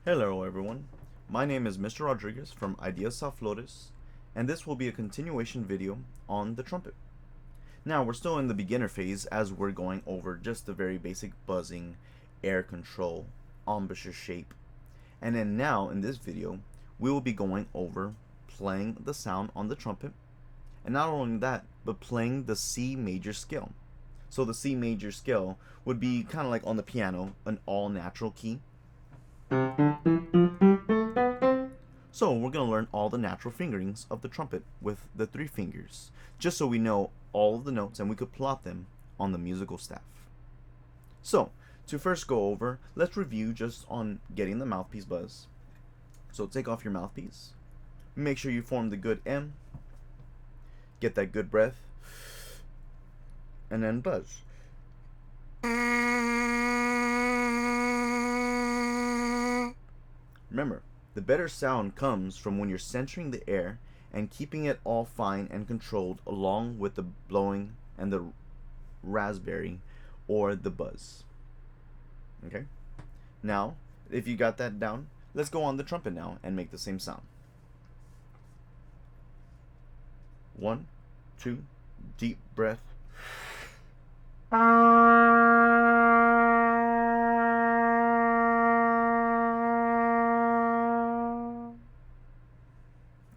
Hello everyone, my name is Mr. Rodriguez from Ideas South Flores, and this will be a continuation video on the trumpet. Now we're still in the beginner phase as we're going over just the very basic buzzing, air control, embouchure shape, and then now in this video we will be going over playing the sound on the trumpet, and not only that, but playing the C major scale. So the C major scale would be kind of like on the piano, an all natural key. So we're going to learn all the natural fingerings of the trumpet with the three fingers, just so we know all of the notes and we could plot them on the musical staff. So to first go over, let's review just on getting the mouthpiece buzz. So take off your mouthpiece, make sure you form the good M, get that good breath, and then buzz. Remember, the better sound comes from when you're centering the air and keeping it all fine and controlled along with the blowing and the raspberry or the buzz. Okay? Now, if you got that down, let's go on the trumpet now and make the same sound. 1, 2, deep breath.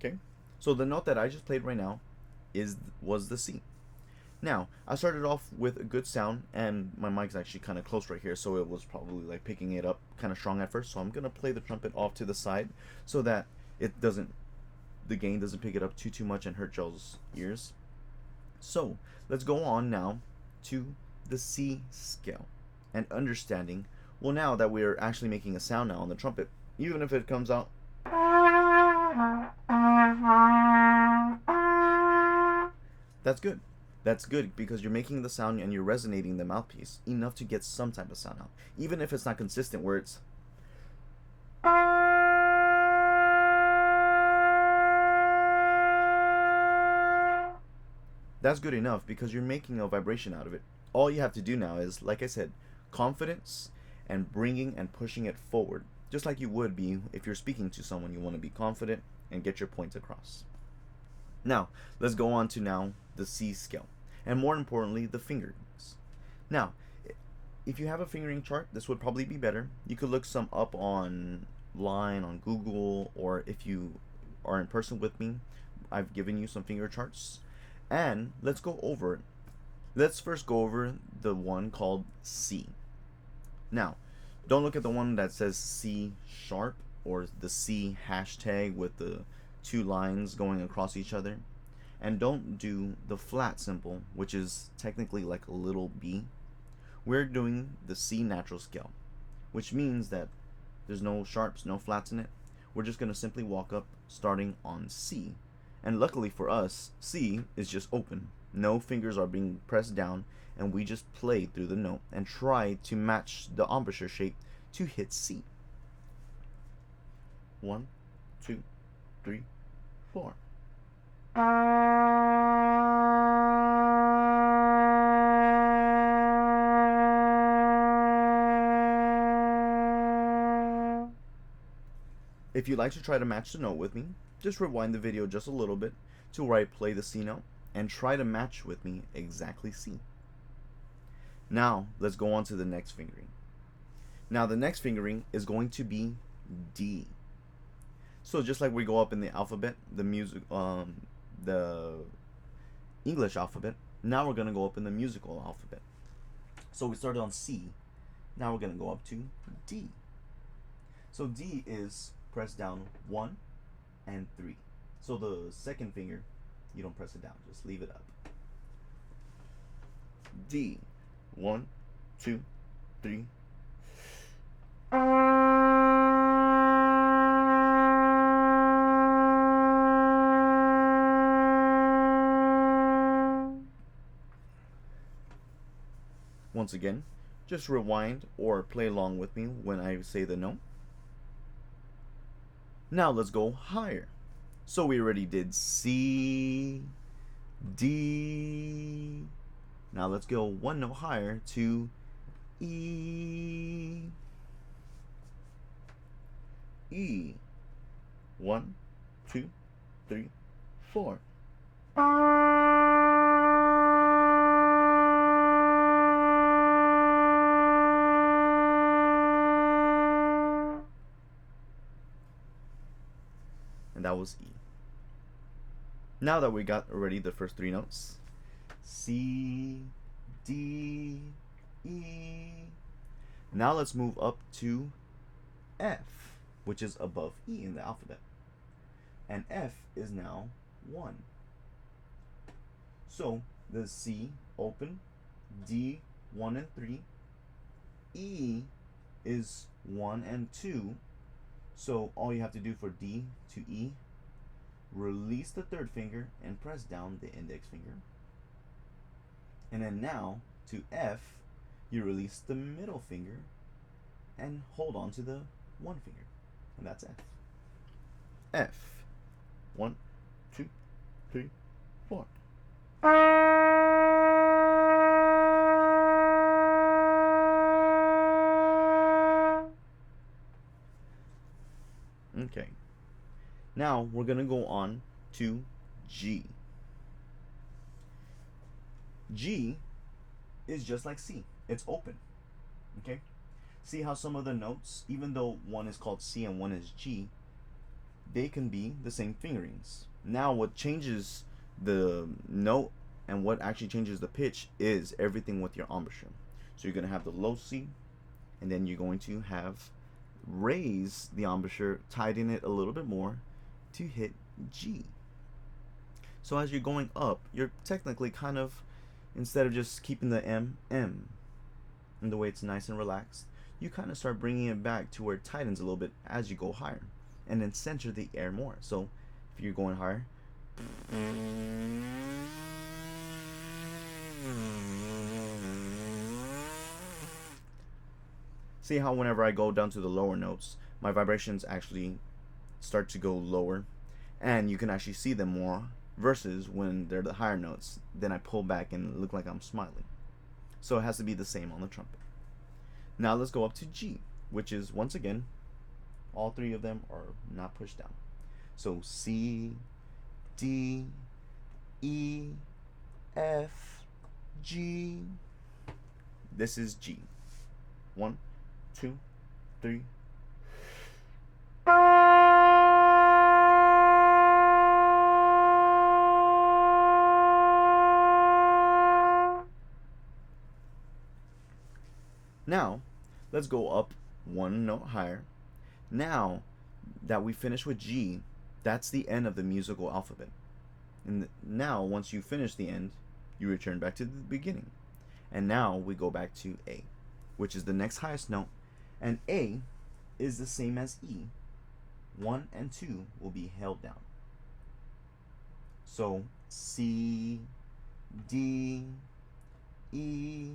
Okay, so the note that I just played right now was the C. Now, I started off with a good sound, and my mic's actually kind of close right here, so it was probably like picking it up kind of strong at first. So I'm gonna play the trumpet off to the side so that the gain doesn't pick it up too much and hurt y'all's ears. So let's go on now to the C scale and understanding. Well, now that we're actually making a sound now on the trumpet, even if it comes out, that's good. That's good because you're making the sound and you're resonating the mouthpiece enough to get some type of sound out. Even if it's not consistent where it's that's good enough because you're making a vibration out of it. All you have to do now is, like I said, confidence and bringing and pushing it forward, just like you would be if you're speaking to someone. You want to be confident and get your point across. Now, let's go on to now the C scale, and more importantly, the fingerings. Now, if you have a fingering chart, this would probably be better. You could look some up online on Google, or if you are in person with me, I've given you some finger charts, and let's go over it. Let's first go over the one called C. Now, don't look at the one that says C sharp or the C hashtag with the two lines going across each other. And don't do the flat symbol, which is technically like a little B. We're doing the C natural scale, which means that there's no sharps, no flats in it. We're just going to simply walk up starting on C. And luckily for us, C is just open. No fingers are being pressed down, and we just play through the note and try to match the embouchure shape to hit C. 1, 2, 3, 4. If you'd like to try to match the note with me, just rewind the video just a little bit to where I play the C note and try to match with me exactly C. Now, let's go on to the next fingering. Now, the next fingering is going to be D. So just like we go up in the alphabet, the English alphabet, now we're going to go up in the musical alphabet. So we started on C, now we're going to go up to D. So D is press down 1 and 3. So the second finger, you don't press it down, just leave it up. D. 1, 2, 3. Once again, just rewind or play along with me when I say the note. Now let's go higher. So we already did C, D. Now let's go one note higher to E. E. 1, 2, 3, 4. And that was E. Now that we got already the first three notes, C, D, E. Now let's move up to F, which is above E in the alphabet. And F is now 1. So the C, open, D, 1 and 3, E is 1 and 2. So all you have to do for D to E, release the third finger and press down the index finger. And then now to F, you release the middle finger and hold on to the one finger. And that's F. F. 1, 2, 3, 4. Okay. Now we're going to go on to G. G is just like C. It's open. Okay? See how some of the notes, even though one is called C and one is G, they can be the same fingerings. Now what changes the note and what actually changes the pitch is everything with your embouchure. So you're going to have the low C, and then you're going to have raise the embouchure, tighten it a little bit more to hit G. So as you're going up, you're technically kind of, instead of just keeping the M, and the way it's nice and relaxed, you kind of start bringing it back to where it tightens a little bit as you go higher, and then center the air more. So if you're going higher, see how whenever I go down to the lower notes, my vibrations actually start to go lower, and you can actually see them more, versus when they're the higher notes, then I pull back and look like I'm smiling. So it has to be the same on the trumpet. Now let's go up to G, which is, once again, all three of them are not pushed down. So C, D, E, F, G. This is G. 1, 2, 3. Now, let's go up one note higher. Now that we finish with G, that's the end of the musical alphabet. And now, once you finish the end, you return back to the beginning. And now we go back to A, which is the next highest note. And A is the same as E. 1 and 2 will be held down. So C, D, E,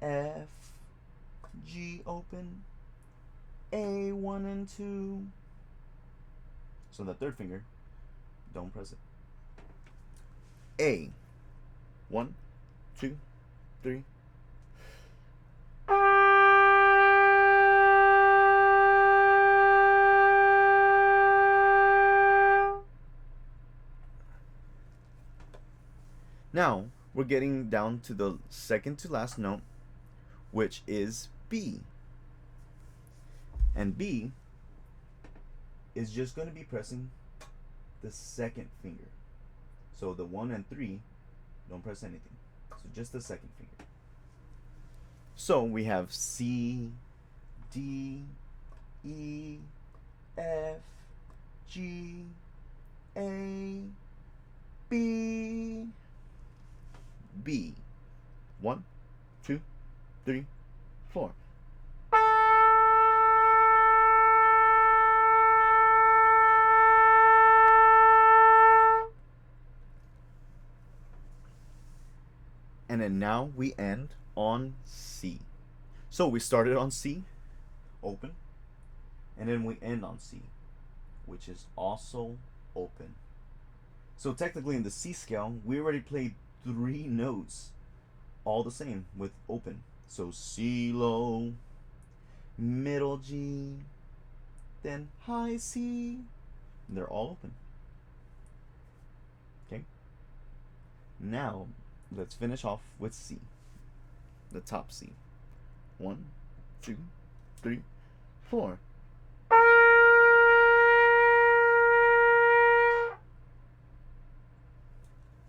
F, G open, A 1 and 2. So the third finger, don't press it. A 1, 2, 3. Now we're getting down to the second to last note, which is B. And B is just going to be pressing the second finger. So the 1 and 3, don't press anything. So just the second finger. So we have C, D, E, F, G, A, B, B. 1, 2, 3, 4. And then now we end on C. So we started on C, open, and then we end on C, which is also open. So technically in the C scale, we already played 3 notes, all the same with open. So C low, middle G, then high C. They're all open. Okay. Now, let's finish off with C. The top C. 1, 2, 3, 4.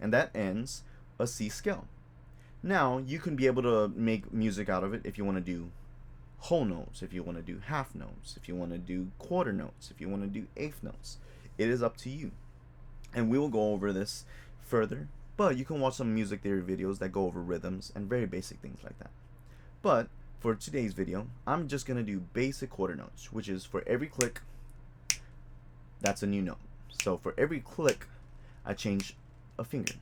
And that ends a C scale. Now, you can be able to make music out of it if you want to do whole notes, if you want to do half notes, if you want to do quarter notes, if you want to do eighth notes. It is up to you. And we will go over this further, but you can watch some music theory videos that go over rhythms and very basic things like that. But for today's video, I'm just going to do basic quarter notes, which is for every click, that's a new note. So for every click, I change a finger.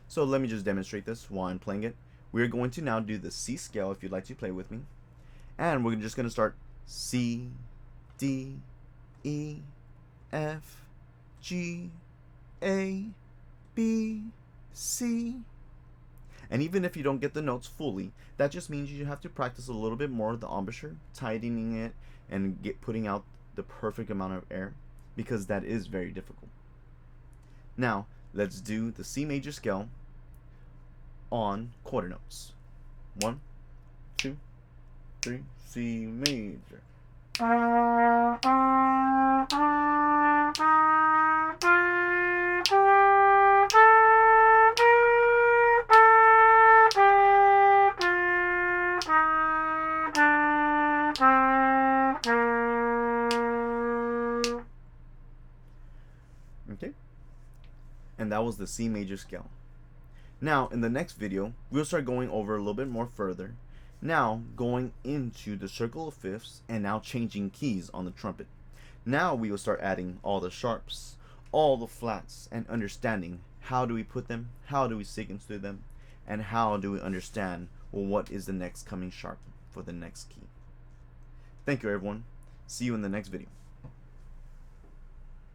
So let me just demonstrate this while I'm playing it. We're going to now do the C scale if you'd like to play with me. And we're just going to start C, D, E, F, G, A, B, C. And even if you don't get the notes fully, that just means you have to practice a little bit more of the embouchure, tightening it, and putting out the perfect amount of air, because that is very difficult. Now, let's do the C major scale on quarter notes. 1, 2, 3, C major. Okay? And that was the C major scale. Now, in the next video, we'll start going over a little bit more further. Now, going into the circle of fifths and now changing keys on the trumpet. Now we will start adding all the sharps, all the flats, and understanding how do we put them, how do we sequence through them, and how do we understand, well, what is the next coming sharp for the next key. Thank you, everyone. See you in the next video.